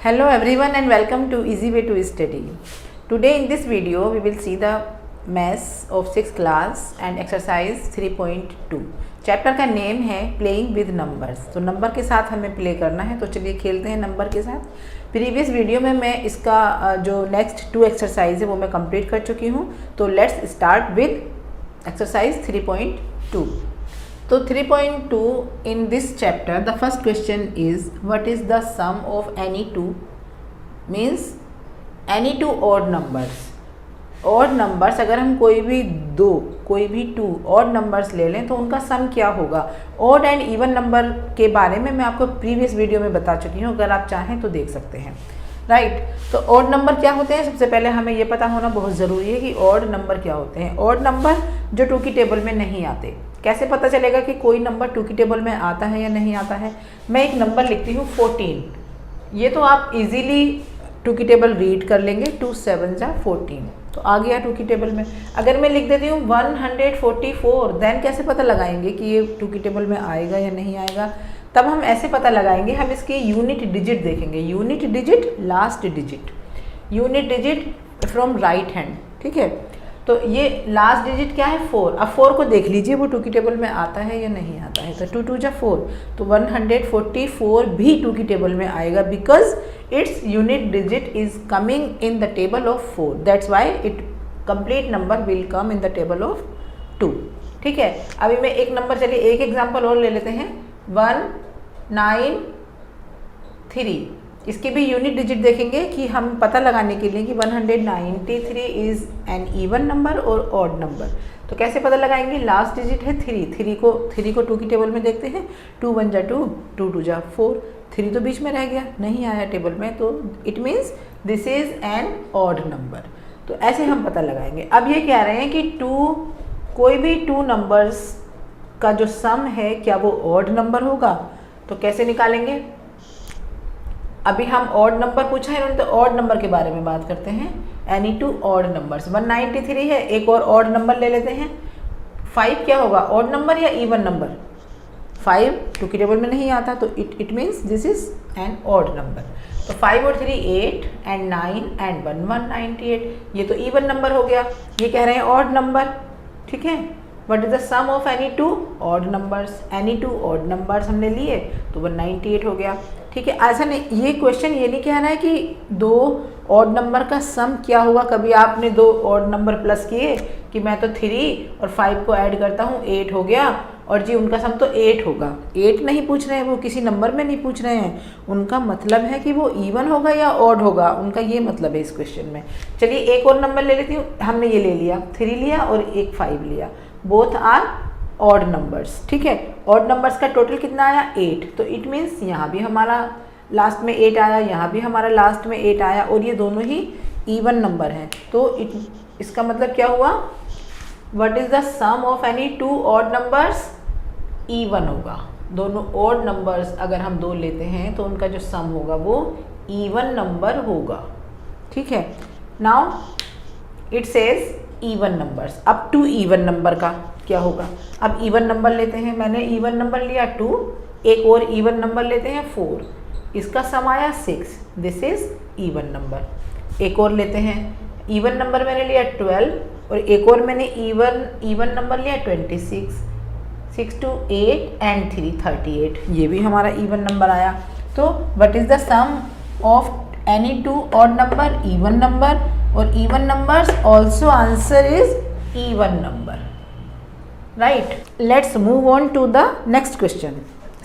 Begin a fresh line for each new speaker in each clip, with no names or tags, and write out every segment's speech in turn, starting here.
Hello everyone and welcome to Easy Way to Study. Today in this video we will see the maths of 6th class and exercise 3.2. Chapter का name है playing with numbers. तो number के साथ हमें play करना है, तो चलिए खेलते हैं नंबर के साथ। प्रीवियस वीडियो में मैं इसका जो नेक्स्ट 2 एक्सरसाइज है वो मैं कंप्लीट कर चुकी हूँ। तो लेट्स स्टार्ट विद एक्सरसाइज 3.2. तो 3.2 in this chapter the first question is what is the sum of any two, means any two odd numbers. odd numbers अगर हम कोई भी 2 odd numbers ले लें तो उनका सम क्या होगा। odd and even नंबर के बारे में मैं आपको प्रीवियस वीडियो में बता चुकी हूँ, अगर आप चाहें तो देख सकते हैं। राइट तो odd नंबर क्या होते हैं, सबसे पहले हमें ये पता होना बहुत ज़रूरी है कि odd नंबर क्या होते हैं। odd नंबर जो 2 की टेबल में नहीं आते। कैसे पता चलेगा कि कोई नंबर 2 की टेबल में आता है या नहीं आता है। मैं एक नंबर लिखती हूँ 14, ये तो आप इजीली 2 की टेबल रीड कर लेंगे। 2 7 जा 14 तो आ गया 2 की टेबल में। अगर मैं लिख देती हूँ 144, देन कैसे पता लगाएंगे कि ये 2 की टेबल में आएगा या नहीं आएगा। तब हम ऐसे पता लगाएंगे, हम इसके यूनिट डिजिट देखेंगे। Unit digit last digit, unit digit from right hand, ठीक है। तो ये लास्ट डिजिट क्या है 4। अब 4 को देख लीजिए वो 2 की टेबल में आता है या नहीं आता है। तो 2 2 जा 4 तो 144 भी 2 की टेबल में आएगा, because its unit digit is coming in the table of 4, that's why it complete number will come in the table of 2, ठीक है। अभी मैं एक नंबर, चलिए एक एग्जाम्पल और ले लेते हैं 193। इसके भी यूनिट डिजिट देखेंगे कि हम पता लगाने के लिए कि 193 इज़ एन इवन नंबर और ऑड नंबर। तो कैसे पता लगाएंगे, लास्ट डिजिट है 3 को 2 की टेबल में देखते हैं। 2 1 जा 2, 2 2 जा 4, 3 तो बीच में रह गया, नहीं आया टेबल में, तो it means this is an odd number. तो ऐसे हम पता लगाएंगे। अब ये कह रहे हैं कि कोई भी 2 नंबर्स का जो सम है क्या वो ऑड नंबर होगा। तो कैसे निकालेंगे, अभी हम ऑड नंबर पूछा है इन्होंने, तो ऑड नंबर के बारे में बात करते हैं। Any 2 odd numbers. 193 है, एक और ऑड नंबर ले लेते हैं। 5 क्या होगा, ऑड नंबर या इवन नंबर। 5 2 की टेबल में नहीं आता, तो it means this is an odd number. तो 5 और 3 8 एंड 9 एंड 1 198, ये तो इवन नंबर हो गया। ये कह रहे हैं ऑड नंबर, ठीक है। What is the sum of any 2 odd numbers. Any 2 odd numbers हमने लिए तो 198 हो गया, ठीक है। ऐसा नहीं, ये क्वेश्चन ये नहीं कह रहा है कि 2 ऑड नंबर का सम क्या होगा। कभी आपने 2 ऑड नंबर प्लस किए कि मैं तो 3 और 5 को ऐड करता हूँ 8 हो गया, और जी उनका सम तो 8 होगा। 8 नहीं पूछ रहे हैं, वो किसी नंबर में नहीं पूछ रहे हैं। उनका मतलब है कि वो इवन होगा या ऑड होगा, उनका ये मतलब है इस क्वेश्चन में। चलिए एक और नंबर ले लेती हूँ। हमने ये ले लिया 3 लिया और एक 5 लिया, बोथ आर ऑड नंबर्स, ठीक है। ऑड नंबर्स का टोटल कितना आया 8, तो इट मीन्स यहाँ भी हमारा लास्ट में 8 आया, यहाँ भी हमारा लास्ट में 8 आया, और ये दोनों ही इवन नंबर हैं। तो इसका मतलब क्या हुआ, what is the sum of any 2 odd numbers, even होगा। दोनों ऑड नंबर्स अगर हम 2 लेते हैं तो उनका जो सम होगा वो इवन नंबर होगा, ठीक है। Now it says even numbers. अब 2 इवन नंबर का क्या होगा। अब इवन नंबर लेते हैं, मैंने इवन नंबर लिया 2, एक और इवन नंबर लेते हैं 4, इसका सम आया 6, दिस इज इवन नंबर। एक और लेते हैं, इवन नंबर मैंने लिया 12 और एक और मैंने इवन नंबर लिया 26, 6 2 8 एंड 3 38, ये भी हमारा इवन नंबर आया। तो what is the sum of any 2 odd number, even number, और even numbers also answer is even number, right. Let's move on to the next question.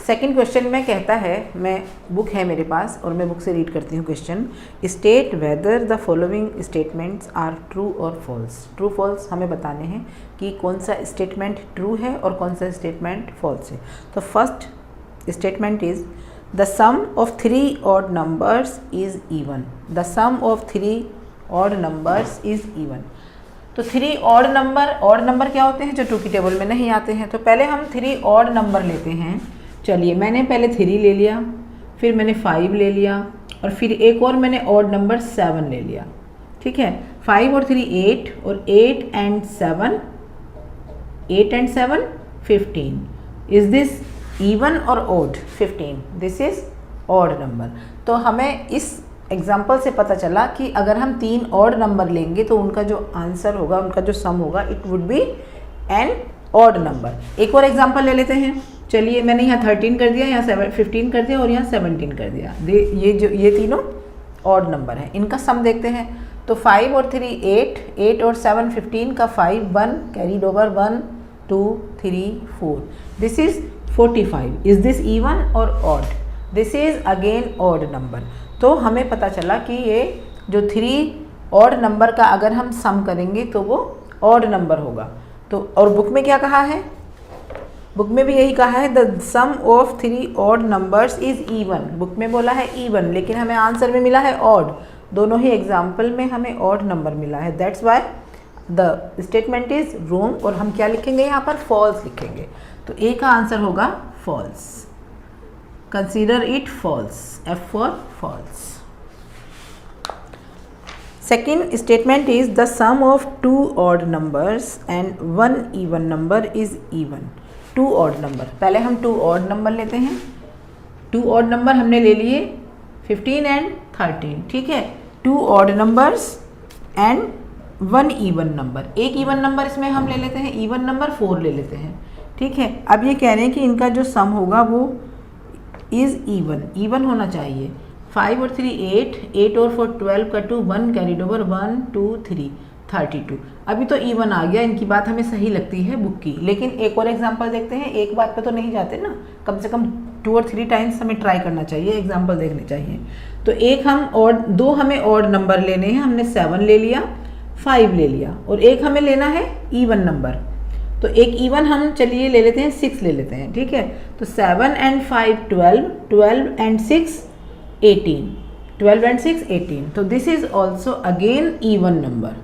Second question में कहता है, मैं बुक है मेरे पास और मैं बुक से रीड करती हूँ question. State whether the following statements are true और फॉल्स। ट्रू फॉल्स हमें बताने हैं कि कौन सा स्टेटमेंट ट्रू है और कौन सा स्टेटमेंट फॉल्स है। तो first statement is the sum of 3 odd numbers is even. The sum of 3 odd numbers is even. तो 3 ऑड नंबर क्या होते हैं, जो 2 की टेबल में नहीं आते हैं। तो पहले हम 3 ऑड नंबर लेते हैं। चलिए मैंने पहले 3 ले लिया, फिर मैंने 5 ले लिया, और फिर एक और मैंने ऑड नंबर 7 ले लिया, ठीक है। 5 और 3 8, और 8 एंड 7 15। इज दिस इवन और odd? 15, this is odd number. तो हमें इस एग्जाम्पल से पता चला कि अगर हम 3 ऑड नंबर लेंगे तो उनका जो आंसर होगा, उनका जो सम होगा, it would be an odd number. एक और एग्जाम्पल ले लेते हैं। चलिए, मैंने यहाँ 13 कर दिया, यहाँ 15 कर दिया और यहाँ 17 कर दिया। ये तीनों ऑड नंबर हैं, इनका सम देखते हैं। तो 5 और 3 8, 8 और 7 15 का 5 1 carried over 1 2 3 4, this is 45। Is this even और odd? This is again odd number. तो हमें पता चला कि ये जो 3 ऑड नंबर का अगर हम सम करेंगे तो वो ऑड नंबर होगा। तो और बुक में क्या कहा है? बुक में भी यही कहा है, the sum of 3 odd numbers is even. Book में बोला है इवन, लेकिन हमें आंसर में मिला है ऑड। दोनों ही एग्जाम्पल में हमें ऑड नंबर मिला है, that's why the statement is wrong. और हम क्या लिखेंगे यहाँ पर? फॉल्स लिखेंगे। तो ए का आंसर होगा false. Consider it false, F for false. Second statement is the sum of 2 odd numbers and 1 even number is even. 2 odd number, पहले हम 2 odd number लेते हैं। 2 odd number हमने ले लिए 15 and 13, ठीक है। 2 odd numbers and 1 even number, एक even number इसमें हम ले लेते हैं, even number 4 ले लेते हैं, ठीक है। अब ये कह रहे हैं कि इनका जो सम होगा वो इज़ even होना चाहिए। 5 और 3 8, 8 और 4 12 का 2 1 कैरीड ओवर 1 2 3 32। अभी तो इवन आ गया, इनकी बात हमें सही लगती है बुक की। लेकिन एक और एग्जांपल देखते हैं। एक बात पे तो नहीं जाते ना, कम से कम 2 और 3 टाइम्स हमें ट्राई करना चाहिए, एग्जांपल देखने चाहिए। तो एक हम और 2 हमें ऑड नंबर लेने हैं। हमने 7 ले लिया, 5 ले लिया, और एक हमें लेना है इवन नंबर। तो एक इवन हम चलिए ले लेते हैं, 6 ले लेते हैं, ठीक है। तो 7 and 5 12, 12 and 6 18, 12 and 6 18। तो this is also again even number,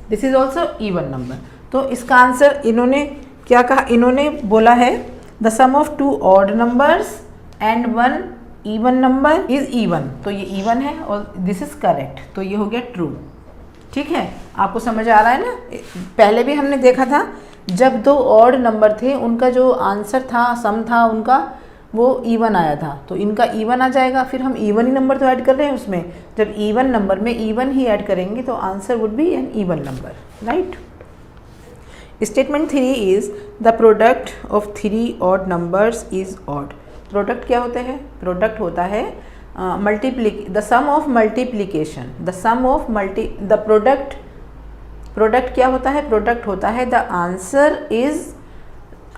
this is also even number. तो इसका आंसर इन्होंने क्या कहा? इन्होंने बोला है the sum of 2 odd numbers and 1 even number is even. तो ये इवन है और दिस इज करेक्ट। तो ये हो गया ट्रू, ठीक है। आपको समझ आ रहा है ना? पहले भी हमने देखा था, जब 2 ऑड नंबर थे उनका जो आंसर था, सम था उनका, वो इवन आया था। तो इनका इवन आ जाएगा, फिर हम इवन ही नंबर तो ऐड कर रहे हैं उसमें। जब इवन नंबर में इवन ही ऐड करेंगे तो answer would be an even number, right. Statement 3 is the product of 3 odd numbers is odd. Product क्या होते हैं? प्रोडक्ट होता है the sum of multiplication, the sum of the product क्या होता है? प्रोडक्ट होता है the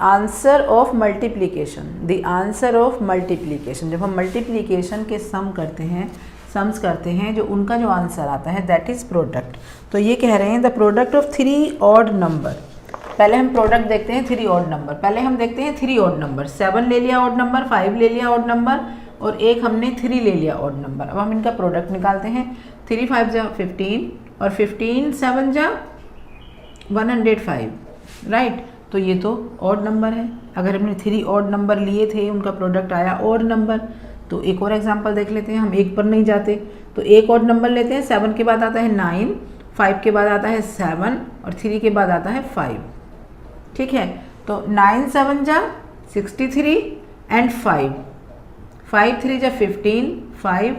answer of multiplication, the answer of multiplication. जब हम मल्टीप्लीकेशन के सम्स करते हैं जो उनका जो आंसर आता है, दैट इज प्रोडक्ट। तो ये कह रहे हैं the product of 3 odd number. पहले हम प्रोडक्ट देखते हैं 3 ऑड नंबर। पहले हम देखते हैं 3 ऑड नंबर। 7 ले लिया ऑड नंबर, 5 ले लिया ऑड नंबर, और एक हमने 3 ले लिया ऑड नंबर। अब हम इनका प्रोडक्ट निकालते हैं। 3 5 जा 15 और 15 7 जा 105, राइट। तो ये तो ऑड नंबर है। अगर हमने 3 ऑड नंबर लिए थे, उनका प्रोडक्ट आया ऑड नंबर। तो एक और एग्जांपल देख लेते हैं, हम एक पर नहीं जाते। तो एक ऑड नंबर लेते हैं। 7 के बाद आता है 9, 5 के बाद आता है 7 और 3 के बाद आता है 5, ठीक है। तो 9 7 जा 63 एंड 5, 5 3 जा 15, 5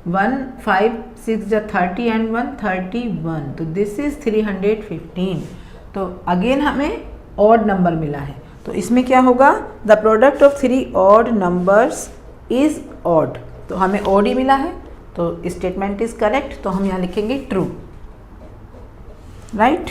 1 5 6 जा 30 एंड 1 31। तो दिस इज 315। तो अगेन हमें ऑड नंबर मिला है। तो इसमें क्या होगा? The product of 3 odd numbers is odd. तो हमें ऑड ही मिला है, तो स्टेटमेंट इज करेक्ट। तो हम यहाँ लिखेंगे true, right.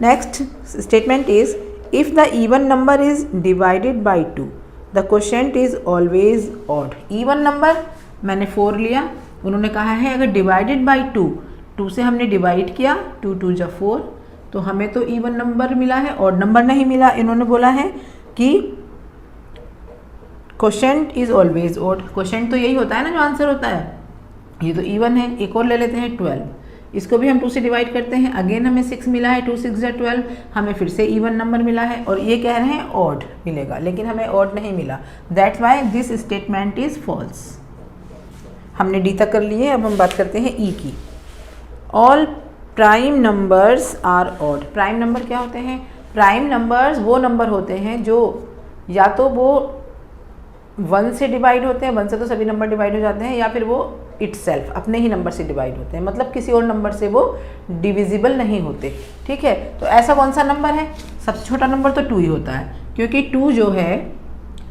Next statement is if the even number is divided by 2 the quotient is always odd. Even number मैंने 4 लिया, उन्होंने कहा है अगर डिवाइडेड बाई 2 से हमने डिवाइड किया, 2 2 जा 4, तो हमें तो इवन नंबर मिला है, ऑड नंबर नहीं मिला। इन्होंने बोला है कि quotient is always odd. Quotient तो यही होता है ना जो आंसर होता है, ये तो इवन है। एक और ले लेते हैं 12, इसको भी हम 2 से डिवाइड करते हैं। अगेन हमें 6 मिला है, 2 6 जा 12, हमें फिर से इवन नंबर मिला है। और ये कह रहे हैं ऑड मिलेगा, लेकिन हमें ऑड नहीं मिला। That's why this statement is false. हमने डी तक कर लिए, अब हम बात करते हैं ई की। All prime numbers are odd. Prime number क्या होते हैं? प्राइम नंबर्स वो नंबर होते हैं जो या तो वो 1 से डिवाइड होते हैं, 1 से तो सभी नंबर डिवाइड हो जाते हैं, या फिर वो इटसेल्फ, अपने ही नंबर से डिवाइड होते हैं, मतलब किसी और नंबर से वो डिविजिबल नहीं होते। ठीक है, तो ऐसा कौन सा नंबर है? सबसे छोटा नंबर तो 2 ही होता है, क्योंकि 2 जो है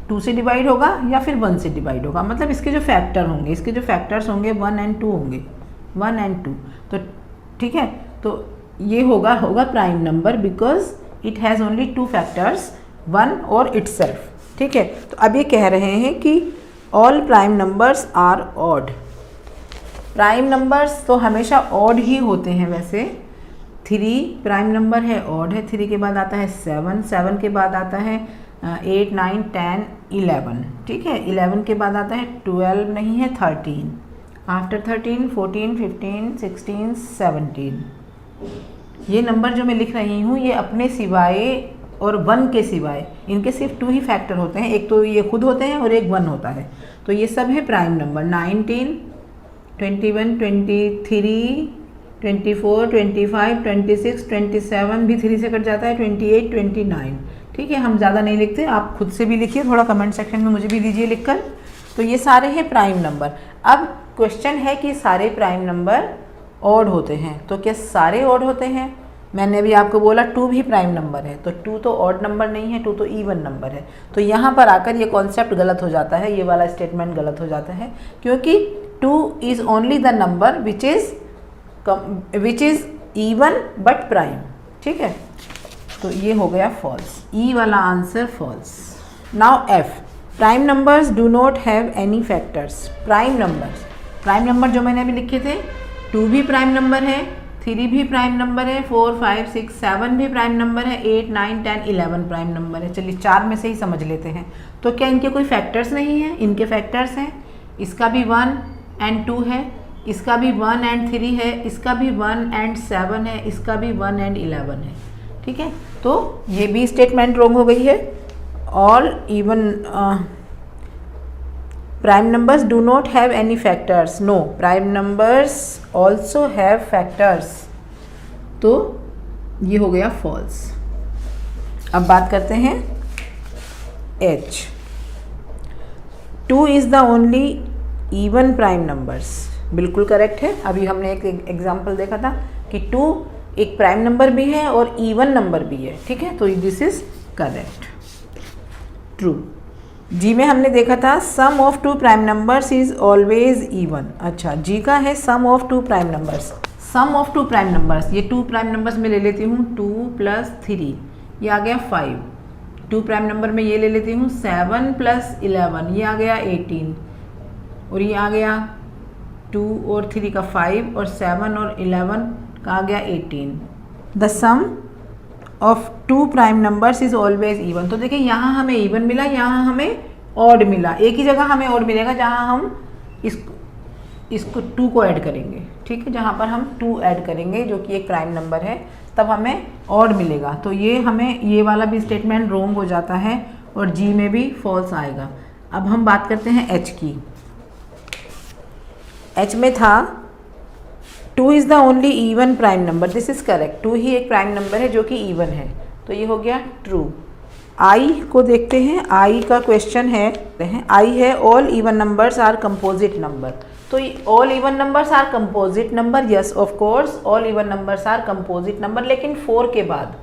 2 से डिवाइड होगा या फिर 1 से डिवाइड होगा, मतलब इसके जो फैक्टर होंगे, इसके जो फैक्टर्स होंगे 1 और 2 होंगे, 1 और 2। तो ठीक है, तो ये होगा prime number because it has only 2 factors, 1 और इटसेल्फ। ठीक है, तो अब ये कह रहे हैं कि all prime numbers are odd. Prime numbers तो हमेशा ऑड ही होते हैं। वैसे 3 प्राइम नंबर है, ऑड है। 3 के बाद आता है 7, 7 के बाद आता है 8, 9, 10, 11। ठीक है, 11 के बाद आता है 12, नहीं है 13, आफ्टर 13 14, 15, 16, 17। ये नंबर जो मैं लिख रही हूँ ये अपने सिवाय और 1 के सिवाय, इनके सिर्फ 2 ही फैक्टर होते हैं, एक तो ये खुद होते हैं और एक 1 होता है, तो ये सब है प्राइम नंबर। 19, 21, 23, 24, 25, 26, 27 भी 3 से कट जाता है, 28, 29। ठीक है, हम ज़्यादा नहीं लिखते, आप खुद से भी लिखिए, थोड़ा कमेंट सेक्शन में मुझे भी दीजिए लिखकर। तो ये सारे हैं प्राइम नंबर। अब क्वेश्चन है कि सारे प्राइम नंबर ऑड होते हैं, तो क्या सारे ऑड होते हैं? मैंने अभी आपको बोला 2 भी प्राइम नंबर है, तो 2 तो ऑड नंबर नहीं है, 2 तो इवन नंबर है। तो यहाँ पर आकर ये कॉन्सेप्ट गलत हो जाता है, ये वाला स्टेटमेंट गलत हो जाता है, क्योंकि 2 is only the number which is even but prime. ठीक है, तो ये हो गया फॉल्स, ई वाला answer false. Now F, prime numbers do not have any factors. Prime number जो मैंने अभी लिखे थे, 2 भी प्राइम नंबर है, 3 भी प्राइम नंबर है, 4, 5, 6, 7 भी प्राइम नंबर है, 8, 9, 10, 11 प्राइम नंबर है। चलिए 4 में से ही समझ लेते हैं। तो क्या इनके कोई फैक्टर्स नहीं हैं? इनके फैक्टर्स हैं। इसका भी 1 और 2 है, इसका भी 1 और 3 है, इसका भी 1 और 7 है, इसका भी 1 और 11 है। ठीक है, तो ये भी स्टेटमेंट रॉन्ग हो गई है। All even prime numbers do not have any factors. No, prime numbers also have factors. तो ये हो गया फॉल्स। अब बात करते हैं H. 2 is the only even prime numbers. बिल्कुल करेक्ट है। अभी हमने एक एग्जाम्पल देखा था कि 2 एक प्राइम नंबर भी है और इवन नंबर भी है। ठीक है, तो दिस इज करेक्ट, ट्रू। जी में हमने देखा था sum of 2 prime numbers is always even. अच्छा, जी का है sum of 2 prime numbers. Sum of 2 prime numbers, ये 2 प्राइम नंबर्स में ले लेती हूँ, 2 + 3, ये आ गया 5। 2 प्राइम नंबर में ये ले लेती हूँ 7 + 11, ये आ गया 18, और ये आ गया 2 और 3 का 5 और 7 और 11 का आ गया 18। The sum of 2 prime numbers is always even. तो देखिए यहाँ हमें इवन मिला, यहाँ हमें ऑड मिला। एक ही जगह हमें ऑड मिलेगा जहाँ हम इसको 2 को ऐड करेंगे। ठीक है, जहाँ पर हम 2 ऐड करेंगे जो कि एक प्राइम नंबर है, तब हमें ऑड मिलेगा। तो ये हमें ये वाला भी स्टेटमेंट रॉन्ग हो जाता है और जी में भी फॉल्स आएगा। अब हम बात करते हैं एच की। एच में था 2 is the only even prime number. This is correct, 2 ही एक प्राइम नंबर है जो कि इवन है, तो ये हो गया ट्रू। आई को देखते हैं, आई का क्वेश्चन है, आई है all even numbers are composite number. तो all even numbers are composite number, yes of course all even numbers are composite number, लेकिन 4 के बाद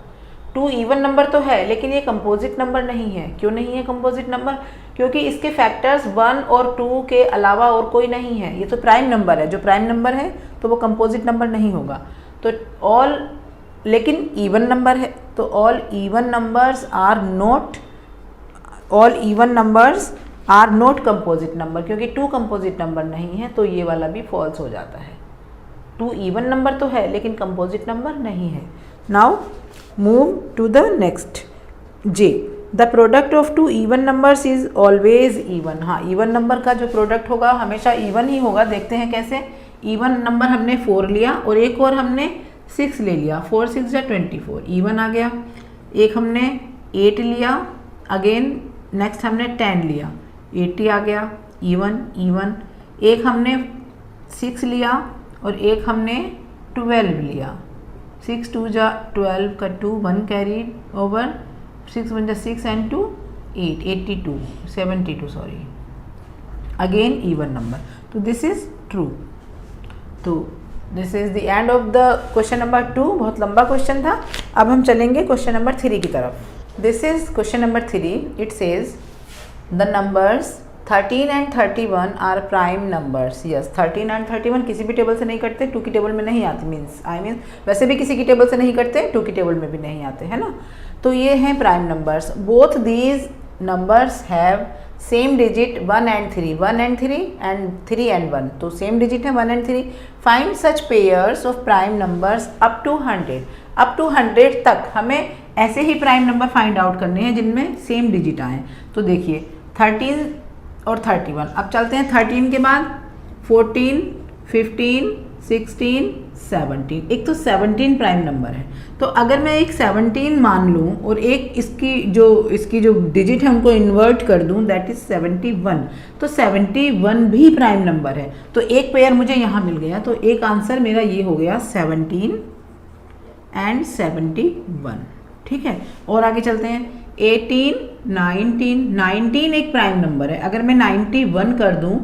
2 इवन नंबर तो है, लेकिन ये कंपोजिट नंबर नहीं है। क्यों नहीं है कंपोजिट नंबर? क्योंकि इसके फैक्टर्स 1 और 2 के अलावा और कोई नहीं है। ये तो प्राइम नंबर है, जो प्राइम नंबर है तो वो कंपोजिट नंबर नहीं होगा। तो ऑल, लेकिन इवन नंबर है, तो all even numbers are not composite number, क्योंकि 2 कंपोजिट नंबर नहीं है, तो ये वाला भी फॉल्स हो जाता है। 2 इवन नंबर तो है लेकिन कंपोजिट नंबर नहीं है। Now move to the next, J. The product of 2 even numbers is always even. हाँ, इवन नंबर का जो प्रोडक्ट होगा हमेशा इवन ही होगा। देखते हैं कैसे। इवन नंबर हमने 4 लिया और एक और हमने 6 ले लिया, 4 6 या 24, इवन आ गया। एक हमने 8 लिया, अगेन नेक्स्ट हमने 10 लिया, 80 आ गया, इवन इवन। एक हमने 6 लिया और एक हमने 12 लिया, 6 2 जा 12 का 2, 1 कैरी ओवर, 6 1 जा 6 and 2 8, 82 72 sorry, again even number. तो दिस इज ट्रू। तो this is the end of the question number 2। बहुत लंबा क्वेश्चन था। अब हम चलेंगे क्वेश्चन नंबर 3 की तरफ। This is question number 3। It says the numbers 13 and 31 are prime numbers. Yes, 13 and 31 किसी भी टेबल से नहीं कटते, 2 की टेबल में नहीं आते। मीन्स वैसे भी किसी की टेबल से नहीं कटते, 2 की टेबल में भी नहीं आते, है ना। तो ये हैं prime numbers. Both these numbers have same digit 1 and 3, 1 and 3 and 3 and 1, तो सेम डिजिट है 1 and 3। Find such pairs of prime numbers up to 100। Up to 100 तक हमें ऐसे ही प्राइम नंबर फाइंड आउट करने हैं जिनमें सेम डिजिट आए। तो देखिए 13 और 31। अब चलते हैं 13 के बाद 14, 15, 16, 17। एक तो 17 प्राइम नंबर है, तो अगर मैं एक 17 मान लूँ और एक इसकी जो डिजिट है उनको इन्वर्ट कर दूँ, दैट इज 71, तो 71 भी प्राइम नंबर है। तो एक पेयर मुझे यहाँ मिल गया, तो एक आंसर मेरा ये हो गया 17 एंड 71। ठीक है, और आगे चलते हैं 18, 19। 19 एक प्राइम नंबर है। अगर मैं 91 कर दूँ,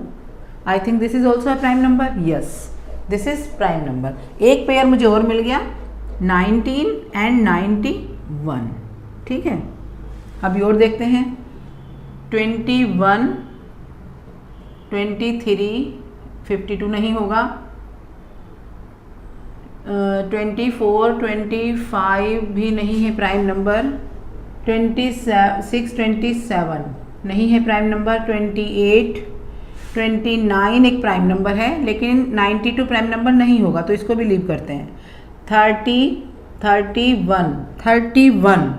I think this is also a prime number. Yes, this is prime number. एक पेयर मुझे और मिल गया 19 एंड 91। ठीक है, अभी और देखते हैं 21, 23, 52 नहीं होगा, 24, 25 भी नहीं है प्राइम नंबर, 26, 27 नहीं है प्राइम नंबर, 28, 29 एक प्राइम नंबर है, लेकिन 92 प्राइम नंबर नहीं होगा, तो इसको भी लीव करते हैं। 30, 31,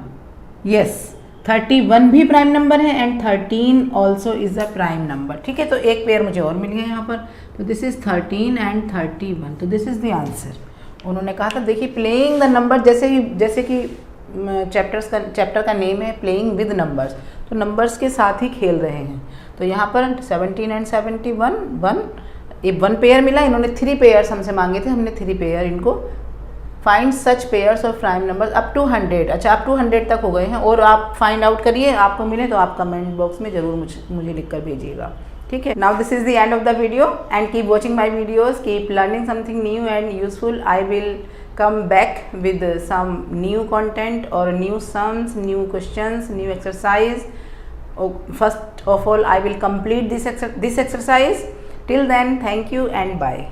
यस 31 भी प्राइम नंबर है and 13 also is a prime number. ठीक है, तो एक पेयर मुझे और मिल गया यहाँ पर, तो दिस इज 13 एंड 31, तो दिस इज द आंसर। उन्होंने कहा था देखिए प्लेइंग द नंबर, जैसे कि चैप्टर का नेम है प्लेइंग विद नंबर्स, तो नंबर्स के साथ ही खेल रहे हैं। तो यहाँ पर 17 एंड 71 1 पेयर मिला। इन्होंने 3 पेयर्स हमसे मांगे थे, हमने 3 पेयर इनको find such pairs of prime numbers up to 100। अच्छा, अप टू 100 तक हो गए हैं, और आप फाइंड आउट करिए, आपको मिले तो आप कमेंट बॉक्स में ज़रूर मुझे लिख कर भेजिएगा। ठीक है, now this is the end of the video and keep watching my videos, keep learning something new and useful. I will come back with some new content or new sums, new questions, new exercise. First of all, I will complete this exercise. Till then, thank you and bye.